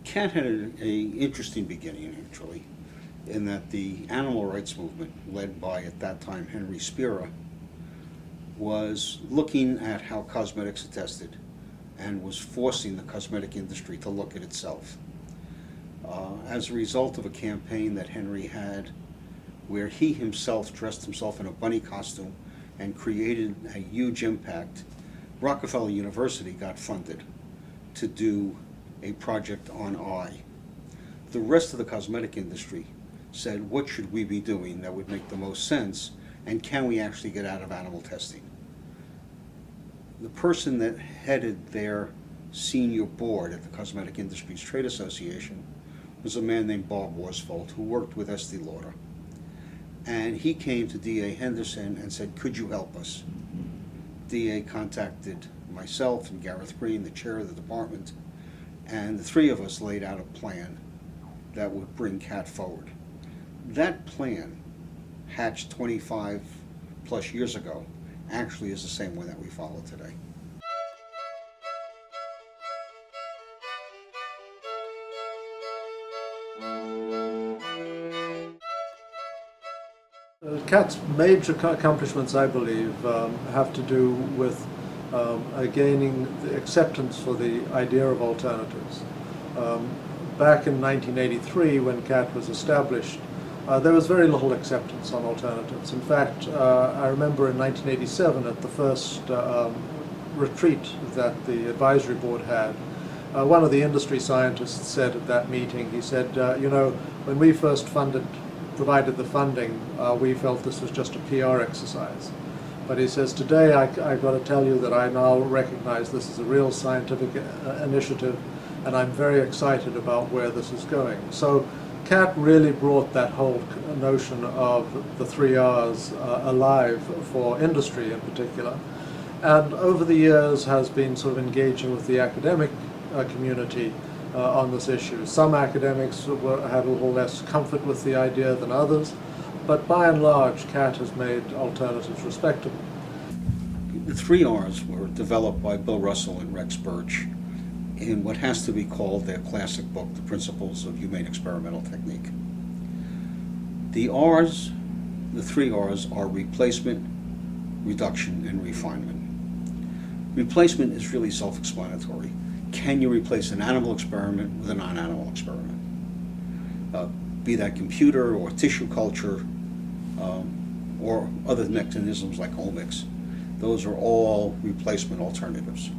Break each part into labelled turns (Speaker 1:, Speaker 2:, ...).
Speaker 1: CAAT had an interesting beginning, actually, in that the animal rights movement, led by, at that time, Henry Spira, was looking at how cosmetics are tested and was forcing the cosmetic industry to look at itself. As a result of a campaign that Henry had where he himself dressed himself in a bunny costume and created a huge impact, Rockefeller University got funded to do a project on eye. The rest of the cosmetic industry said, what should we be doing that would make the most sense, and can we actually get out of animal testing? The person that headed their senior board at the Cosmetic Industries Trade Association was a man named Bob Worsfold, who worked with Estee Lauder. And he came to D.A. Henderson and said, could you help us? D.A. contacted myself and Gareth Green, the chair of the department, and the three of us laid out a plan that would bring CAAT forward. That plan, hatched 25 plus years ago, actually is the same one that we follow today.
Speaker 2: CAAT's major accomplishments, I believe, have to do with gaining the acceptance for the idea of alternatives. Back in 1983, when CAAT was established, there was very little acceptance on alternatives. In fact, I remember in 1987 at the first retreat that the advisory board had, one of the industry scientists said at that meeting, he said, you know, when we first provided the funding, we felt this was just a PR exercise. But he says, today I've got to tell you that I now recognize this is a real scientific initiative, and I'm very excited about where this is going. So CAAT really brought that whole notion of the 3 R's alive for industry in particular, and over the years has been sort of engaging with the academic community on this issue. Some academics had a little less comfort with the idea than others, but by and large CAAT has made alternatives respectable.
Speaker 1: The 3 R's were developed by Bill Russell and Rex Birch in what has to be called their classic book, The Principles of Humane Experimental Technique. The R's, the 3 R's, are replacement, reduction, and refinement. Replacement is really self-explanatory. Can you replace an animal experiment with a non-animal experiment? Be that computer or tissue culture or other mechanisms like omics. Those are all replacement alternatives.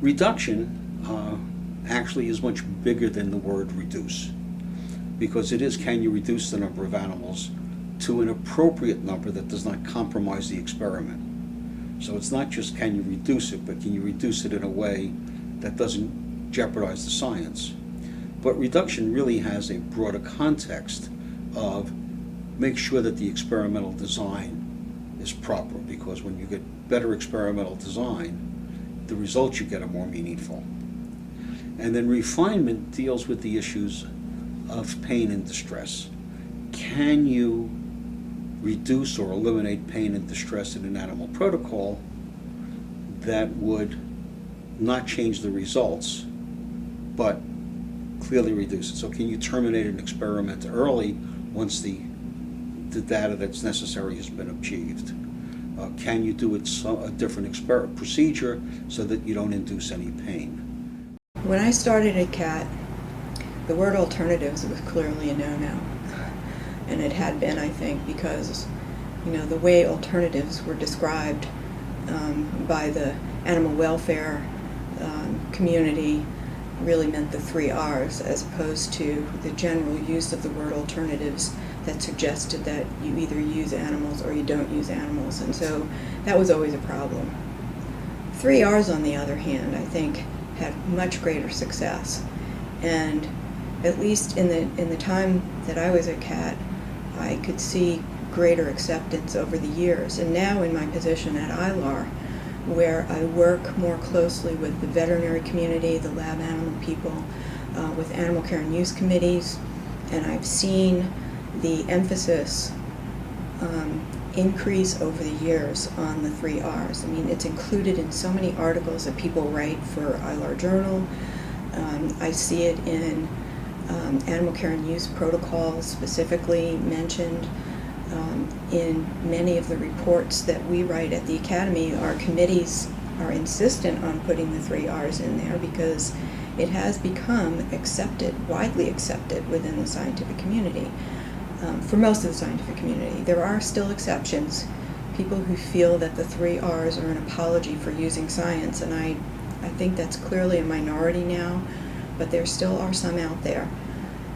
Speaker 1: Reduction actually is much bigger than the word reduce, because it is, can you reduce the number of animals to an appropriate number that does not compromise the experiment? So it's not just can you reduce it, but can you reduce it in a way that doesn't jeopardize the science? But reduction really has a broader context of make sure that the experimental design is proper, because when you get better experimental design, the results you get are more meaningful. And then refinement deals with the issues of pain and distress. Can you reduce or eliminate pain and distress in an animal protocol that would not change the results, but clearly reduce it? So can you terminate an experiment early once the data that's necessary has been achieved? Can you do it a different procedure so that you don't induce any pain?
Speaker 3: When I started at CAAT, the word alternatives was clearly a no-no. And it had been, I think, because the way alternatives were described by the animal welfare community really meant the 3 R's, as opposed to the general use of the word alternatives that suggested that you either use animals or you don't use animals. And so that was always a problem. 3 R's, on the other hand, I think had much greater success. And at least in the time that I was at CAAT, I could see greater acceptance over the years. And now in my position at ILAR, where I work more closely with the veterinary community, the lab animal people, with animal care and use committees, and I've seen the emphasis increase over the years on the 3 R's. I mean, it's included in so many articles that people write for ILAR Journal. I see it in animal care and use protocols specifically mentioned. In many of the reports that we write at the Academy, our committees are insistent on putting the 3 R's in there because it has become accepted, widely accepted within the scientific community. For most of the scientific community. There are still exceptions, people who feel that the 3 R's are an apology for using science, and I think that's clearly a minority now, but there still are some out there.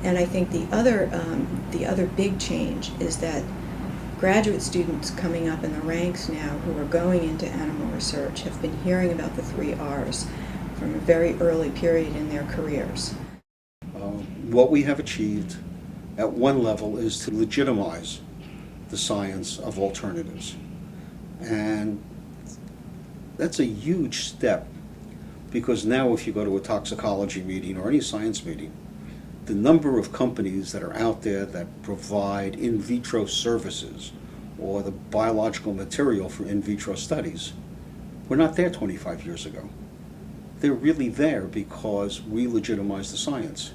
Speaker 3: And I think the other big change is that graduate students coming up in the ranks now who are going into animal research have been hearing about the 3 R's from a very early period in their careers.
Speaker 1: What we have achieved at one level is to legitimize the science of alternatives. And that's a huge step, because now if you go to a toxicology meeting or any science meeting, the number of companies that are out there that provide in vitro services or the biological material for in vitro studies were not there 25 years ago. They're really there because we legitimize the science.